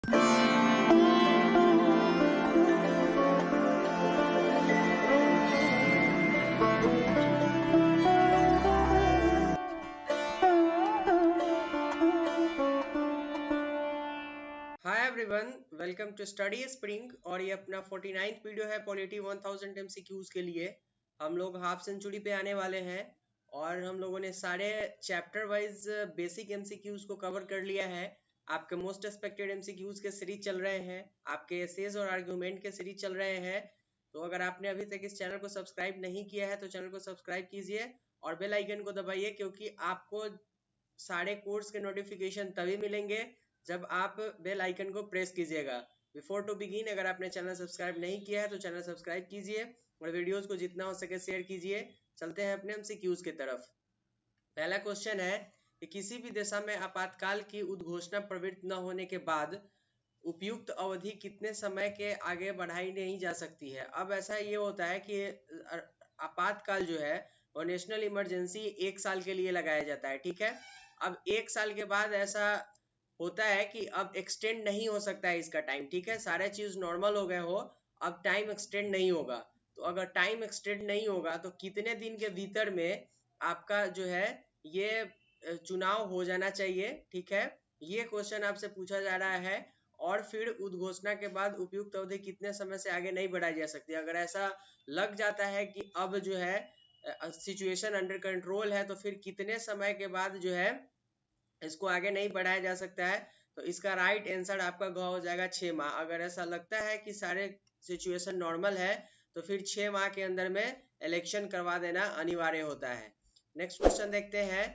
Hi everyone, welcome to study spring. और ये अपना 49th वीडियो है पॉलिटी 1000 एमसीक्यूज के लिए। हम लोग हाफ सेंचुरी पे आने वाले हैं और हम लोगों ने सारे चैप्टर वाइज बेसिक एमसीक्यूज को कवर कर लिया है। आपके मोस्ट एक्सपेक्टेड एमसीक्यूज के सीरीज चल रहे हैं, आपके एसेज और आर्गुमेंट के सीरीज चल रहे हैं। तो अगर आपने अभी तक इस चैनल को सब्सक्राइब नहीं किया है तो चैनल को सब्सक्राइब कीजिए और बेल आइकन को दबाइए, क्योंकि आपको सारे कोर्स के नोटिफिकेशन तभी मिलेंगे जब आप बेल आइकन को प्रेस कीजिएगा। बिफोर टू बिगिन, अगर आपने चैनल सब्सक्राइब नहीं किया है तो चैनल सब्सक्राइब कीजिए और वीडियोस को जितना हो सके शेयर कीजिए। चलते हैं अपने एमसीक्यूज की तरफ। पहला क्वेश्चन है कि किसी भी दिशा में आपातकाल की उद्घोषणा प्रवृत्त न होने के बाद उपयुक्त अवधि कितने समय के आगे बढ़ाई नहीं जा सकती है। अब ऐसा ये होता है कि आपातकाल जो है और नेशनल इमरजेंसी 1 साल के लिए लगाया जाता है, ठीक है। अब 1 साल के बाद ऐसा होता है कि अब एक्सटेंड नहीं हो सकता है इसका टाइम, ठीक है। सारे चीज नॉर्मल हो गए हो, अब टाइम एक्सटेंड नहीं होगा। तो अगर टाइम एक्सटेंड नहीं होगा तो कितने दिन के भीतर में आपका जो है ये चुनाव हो जाना चाहिए, ठीक है। ये क्वेश्चन आपसे पूछा जा रहा है। और फिर उद्घोषणा के बाद उपयुक्त अवधि कितने समय से आगे नहीं बढ़ाई जा सकती। अगर ऐसा लग जाता है कि अब जो है सिचुएशन अंडर कंट्रोल है तो फिर कितने समय के बाद जो है इसको आगे नहीं बढ़ाया जा सकता है। तो इसका राइट आंसर आपका ग हो जाएगा 6 माह। अगर ऐसा लगता है कि सारे सिचुएशन नॉर्मल है तो फिर 6 माह के अंदर में इलेक्शन करवा देना अनिवार्य होता है। नेक्स्ट क्वेश्चन देखते हैं।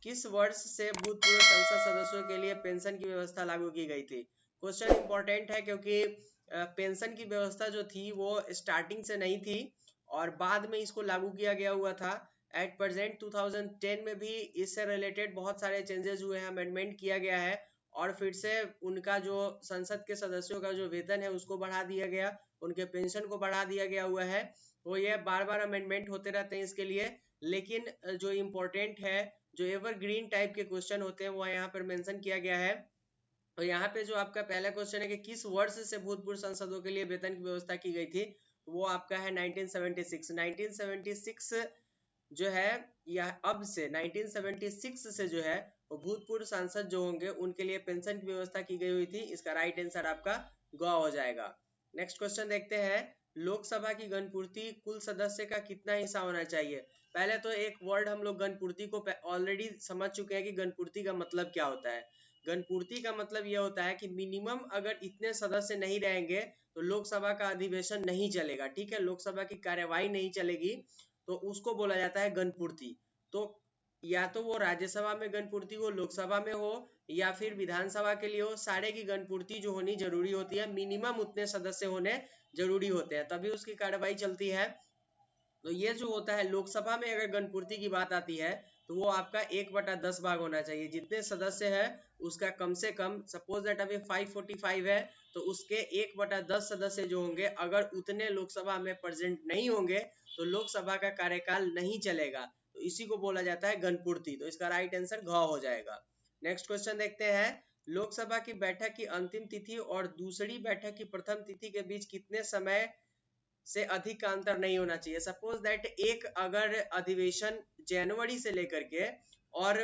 किस वर्ष से भूतपूर्व संसद सदस्यों के लिए पेंशन की व्यवस्था लागू की गई थी। क्वेश्चन इंपॉर्टेंट है क्योंकि पेंशन की व्यवस्था जो थी वो स्टार्टिंग से नहीं थी और बाद में इसको लागू किया गया हुआ था। एट प्रेजेंट 2010 में भी इससे रिलेटेड बहुत सारे चेंजेस हुए हैं, अमेंडमेंट किया गया है और फिर से उनका जो संसद के सदस्यों का जो वेतन है उसको बढ़ा दिया गया, उनके पेंशन को बढ़ा दिया गया हुआ है। तो ये बार बार अमेंडमेंट होते रहते हैं इसके लिए। लेकिन जो इम्पोर्टेंट है, जो एवरग्रीन टाइप के क्वेश्चन होते हैं वो यहाँ पर मेंशन किया गया है। तो यहाँ पे जो आपका पहला क्वेश्चन है कि किस वर्ष से भूतपूर्व सांसदों के लिए वेतन की व्यवस्था की गई थी, वो आपका है 1976। 1976 जो है या अब से 1976 से जो है वो भूतपूर्व सांसद जो होंगे उनके लिए पेंशन की व्यवस्था की गई हुई थी। इसका राइट आंसर आपका ग हो जाएगा। नेक्स्ट क्वेश्चन देखते हैं। लोकसभा की गणपूर्ति कुल सदस्य का कितना हिस्सा होना चाहिए। पहले तो एक वर्ड हम लोग गणपूर्ति को ऑलरेडी समझ चुके हैं कि गणपूर्ति का मतलब क्या होता है। गणपूर्ति का मतलब यह होता है कि मिनिमम अगर इतने सदस्य नहीं रहेंगे तो लोकसभा का अधिवेशन नहीं चलेगा, ठीक है। लोकसभा की कार्यवाही नहीं चलेगी, तो उसको बोला जाता है गणपूर्ति। तो या तो वो राज्यसभा में गणपूर्ति हो, लोकसभा में हो या फिर विधानसभा के लिए हो, सारे की गणपूर्ति जो होनी जरूरी होती है। मिनिमम उतने सदस्य होने जरूरी होते हैं तभी उसकी कार्यवाही चलती है। तो ये जो होता है लोकसभा में अगर गणपूर्ति की बात आती है तो वो आपका 1/10 भाग होना चाहिए। जितने सदस्य है उसका कम से कम, सपोज दैट अभी 545 है तो उसके 1/10 सदस्य जो होंगे अगर उतने लोकसभा में प्रेजेंट नहीं होंगे तो लोकसभा का कार्यकाल नहीं चलेगा। तो इसी को बोला जाता है गणपूर्ति। तो इसका राइट आंसर घ हो जाएगा। नेक्स्ट क्वेश्चन देखते हैं। लोकसभा की बैठक की अंतिम तिथि और दूसरी बैठक की प्रथम तिथि के बीच कितने समय से अधिक का अंतर नहीं होना चाहिए। सपोज दैट एक अगर अधिवेशन जनवरी से लेकर के और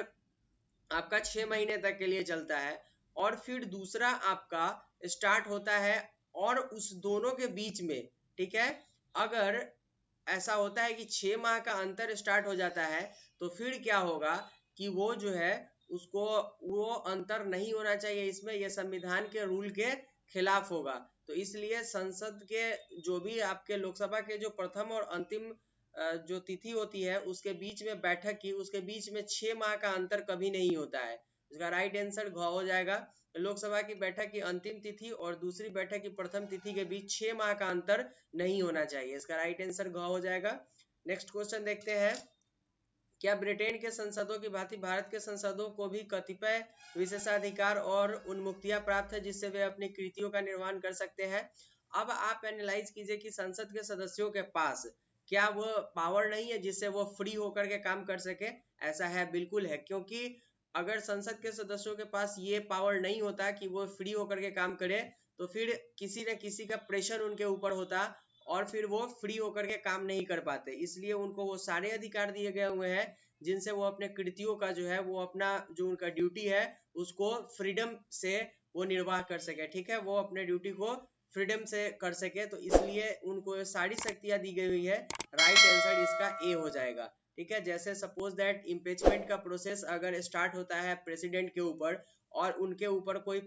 आपका 6 महीने तक के लिए चलता है और फिर दूसरा आपका स्टार्ट होता है और उस दोनों के बीच में, ठीक है, अगर ऐसा होता है कि 6 माह का अंतर स्टार्ट हो जाता है तो फिर क्या होगा कि वो जो है उसको वो अंतर नहीं होना चाहिए इसमें, यह संविधान के रूल के खिलाफ होगा। तो इसलिए संसद के जो भी आपके लोकसभा के जो प्रथम और अंतिम जो तिथि होती है उसके बीच में बैठक की, उसके बीच में 6 माह का अंतर कभी नहीं होता है। इसका राइट आंसर घ हो जाएगा। लोकसभा की बैठक की अंतिम तिथि और दूसरी बैठक की प्रथम तिथि के बीच 6 माह का अंतर नहीं होना चाहिए। इसका राइट आंसर घ हो जाएगा। नेक्स्ट क्वेश्चन देखते हैं। क्या ब्रिटेन के संसदों की भांति भारत के संसदों को भी कतिपय विशेषाधिकार और उन्मुक्तियां प्राप्त है जिससे वे अपनी कृतियों का निर्वहन कर सकते हैं। अब आप एनालाइज कीजिए कि संसद के सदस्यों के पास क्या वो पावर नहीं है जिससे वो फ्री होकर के काम कर सके। ऐसा है, बिल्कुल है, क्योंकि अगर संसद के सदस्यों के पास ये पावर नहीं होता कि वो फ्री होकर के काम करे, तो फिर किसी न किसी का प्रेशर उनके ऊपर होता और फिर वो फ्री होकर के काम नहीं कर पाते। इसलिए उनको वो सारे अधिकार दिए गए हुए हैं जिनसे वो अपने कृतियों का जो है वो अपना जो उनका ड्यूटी है उसको फ्रीडम से वो निर्वाह कर सके। ठीक है, वो अपने ड्यूटी को फ्रीडम से कर सके, तो इसलिए उनको सारी शक्तियां दी गई हुई है। राइट आंसर इसका ए हो जाएगा। ठीक है, जैसे सपोज दैट इम्पीचमेंट का प्रोसेस अगर स्टार्ट होता है प्रेसिडेंट के ऊपर और उनके ऊपर कोई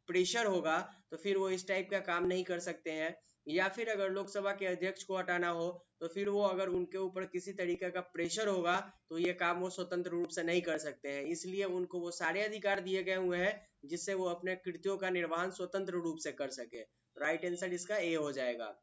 प्रेशर होगा तो फिर वो इस टाइप का काम नहीं कर सकते हैं। या फिर अगर लोकसभा के अध्यक्ष को हटाना हो तो फिर वो अगर उनके ऊपर किसी तरीके का प्रेशर होगा तो ये काम वो स्वतंत्र रूप से नहीं कर सकते हैं। इसलिए उनको वो सारे अधिकार दिए गए हुए हैं जिससे वो अपने कृत्यों का निर्वहन स्वतंत्र रूप से कर सके। राइट आंसर इसका ए हो जाएगा।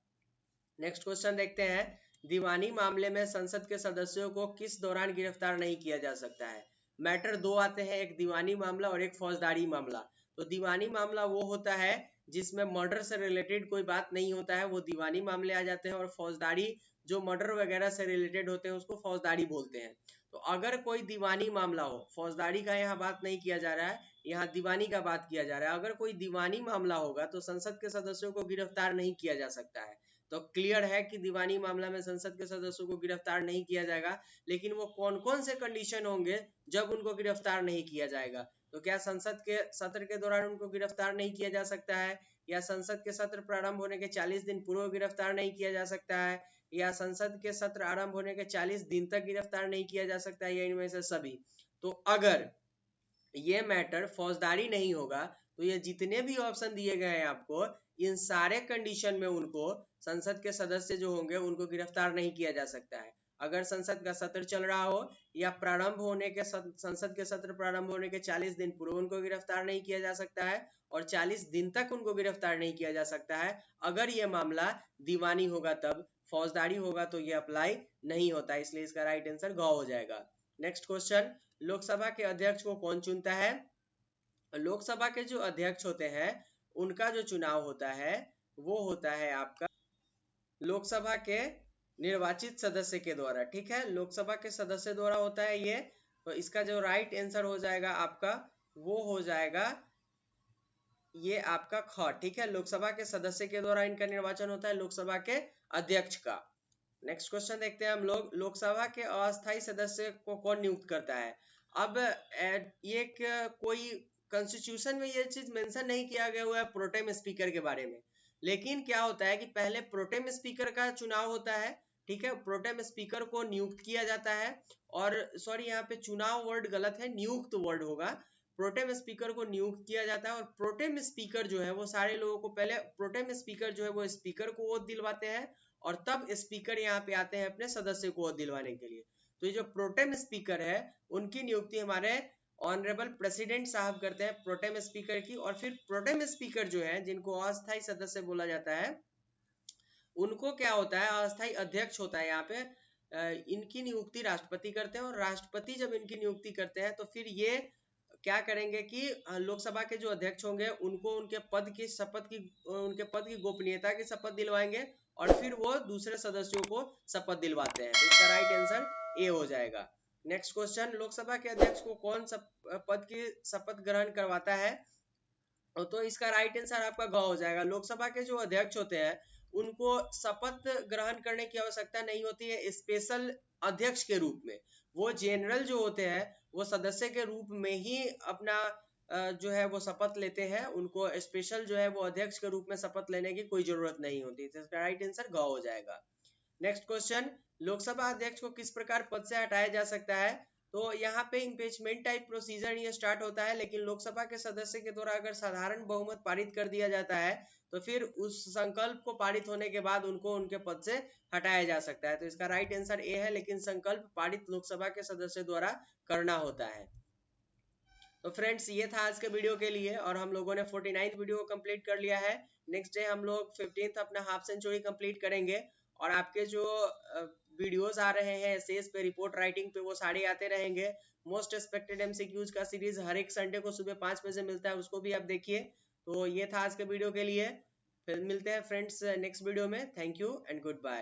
नेक्स्ट क्वेश्चन देखते हैं। दीवानी मामले में संसद के सदस्यों को किस दौरान गिरफ्तार नहीं किया जा सकता है? मैटर दो आते हैं, एक दीवानी मामला और एक फौजदारी मामला। तो दीवानी मामला वो होता है जिसमें मर्डर से रिलेटेड कोई बात नहीं होता है, वो दीवानी मामले आ जाते हैं। और फौजदारी जो मर्डर वगैरह से रिलेटेड होते हैं उसको फौजदारी बोलते हैं। तो अगर कोई दीवानी मामला हो, फौजदारी का यहाँ बात नहीं किया जा रहा है, यहाँ दीवानी का बात किया जा रहा है। अगर कोई दीवानी मामला होगा तो संसद के सदस्यों को गिरफ्तार नहीं किया जा सकता है। तो क्लियर है कि दीवानी मामला में संसद के सदस्यों को गिरफ्तार नहीं किया जाएगा। लेकिन वो कौन कौन से कंडीशन होंगे जब उनको गिरफ्तार नहीं किया जाएगा? तो क्या संसद के सत्र के दौरान उनको गिरफ्तार नहीं किया जा सकता है, या संसद के सत्र प्रारंभ होने के 40 दिन पूर्व गिरफ्तार नहीं किया जा सकता है, या संसद के सत्र आरंभ होने के 40 दिन तक गिरफ्तार नहीं किया जा सकता है, या इनमें से सभी? तो अगर ये मैटर फौजदारी नहीं होगा तो ये जितने भी ऑप्शन दिए गए हैं आपको, इन सारे कंडीशन में उनको संसद के सदस्य जो होंगे उनको गिरफ्तार नहीं किया जा सकता है। अगर संसद का सत्र चल रहा हो या प्रारंभ होने के संसद के सत्र प्रारंभ होने के 40 दिन पूर्व उनको गिरफ्तार नहीं किया जा सकता है और 40 दिन तक उनको गिरफ्तार नहीं किया जा सकता है। अगर ये मामला दीवानी होगा तब, फौजदारी होगा तो ये अप्लाई नहीं होता, इसलिए इसका राइट आंसर ग हो जाएगा। नेक्स्ट क्वेश्चन, लोकसभा के अध्यक्ष को कौन चुनता है? लोकसभा के जो अध्यक्ष होते हैं उनका जो चुनाव होता है वो होता है आपका लोकसभा के निर्वाचित सदस्य के द्वारा। ठीक है, लोकसभा के सदस्य द्वारा होता है ये। तो इसका जो राइट आंसर हो जाएगा आपका वो हो जाएगा ये आपका ख। ठीक है, लोकसभा के सदस्य के द्वारा इनका निर्वाचन होता है, लोकसभा के अध्यक्ष का। नेक्स्ट क्वेश्चन देखते हैं हम लोग। लोकसभा के अस्थायी सदस्य को कौन नियुक्त करता है? अब ये कोई कॉन्स्टिट्यूशन में ये चीज मेंशन नहीं किया गया हुआ है प्रोटेम स्पीकर के बारे में, लेकिन क्या होता है कि पहले प्रोटेम स्पीकर का चुनाव होता है। ठीक है, प्रोटेम स्पीकर को नियुक्त किया जाता है, और सॉरी यहाँ पे चुनाव वर्ड गलत है, नियुक्त वर्ड होगा। प्रोटेम स्पीकर को नियुक्त किया जाता है और प्रोटेम स्पीकर जो है वो सारे लोगों को, पहले प्रोटेम स्पीकर जो है वो स्पीकर को वोट दिलवाते हैं और तब स्पीकर यहाँ पे आते हैं अपने सदस्य को वोट दिलवाने के लिए। तो ये जो प्रोटेम स्पीकर है उनकी नियुक्ति हमारे ऑनरेबल प्रेसिडेंट साहब करते हैं, प्रोटेम स्पीकर की। और फिर प्रोटेम स्पीकर जो है जिनको अस्थायी सदस्य बोला जाता है उनको क्या होता है, अस्थायी अध्यक्ष होता है यहाँ पे, इनकी नियुक्ति राष्ट्रपति करते हैं। और राष्ट्रपति जब इनकी नियुक्ति करते हैं तो फिर ये क्या करेंगे कि लोकसभा के जो अध्यक्ष होंगे उनको उनके पद की गोपनीयता की शपथ दिलवाएंगे और फिर वो दूसरे सदस्यों को शपथ दिलवाते हैं। तो इसका राइट आंसर ए हो जाएगा। नेक्स्ट क्वेश्चन, लोकसभा के अध्यक्ष को कौन पद की शपथ ग्रहण करवाता है? तो इसका राइट आंसर आपका ग हो जाएगा। लोकसभा के जो अध्यक्ष होते हैं उनको शपथ ग्रहण करने की आवश्यकता नहीं होती है स्पेशल अध्यक्ष के रूप में। वो जनरल जो होते हैं वो सदस्य के रूप में ही अपना जो है वो शपथ लेते हैं, उनको स्पेशल जो है वो अध्यक्ष के रूप में शपथ लेने की कोई जरूरत नहीं होती। तो इसका राइट आंसर ग हो जाएगा। नेक्स्ट क्वेश्चन, लोकसभा अध्यक्ष को किस प्रकार पद से हटाया जा सकता है? तो यहाँ पे इम्पीचमेंट टाइप प्रोसीजर ये स्टार्ट होता है, लेकिन लोकसभा के सदस्य के द्वारा अगर साधारण बहुमत पारित कर दिया जाता है तो फिर उस संकल्प को पारित होने के बाद उनको उनके पद से हटाया जा सकता है। तो इसका राइट आंसर ए है, लेकिन संकल्प पारित लोकसभा के सदस्य द्वारा करना होता है। तो फ्रेंड्स ये था आज के वीडियो के लिए, और हम लोगों ने 49th वीडियो को कंप्लीट कर लिया है। नेक्स्ट डे हम लोग 15th अपना हाफ सेंचुरी कंप्लीट करेंगे, और आपके जो वीडियोस आ रहे हैं एसेस पे, रिपोर्ट राइटिंग पे, वो सारे आते रहेंगे। मोस्ट एक्सपेक्टेड एमसीक्यूज का सीरीज हर एक संडे को सुबह 5 बजे मिलता है, उसको भी आप देखिए। तो ये था आज के वीडियो के लिए, फिर मिलते हैं फ्रेंड्स नेक्स्ट वीडियो में। Thank you and good bye.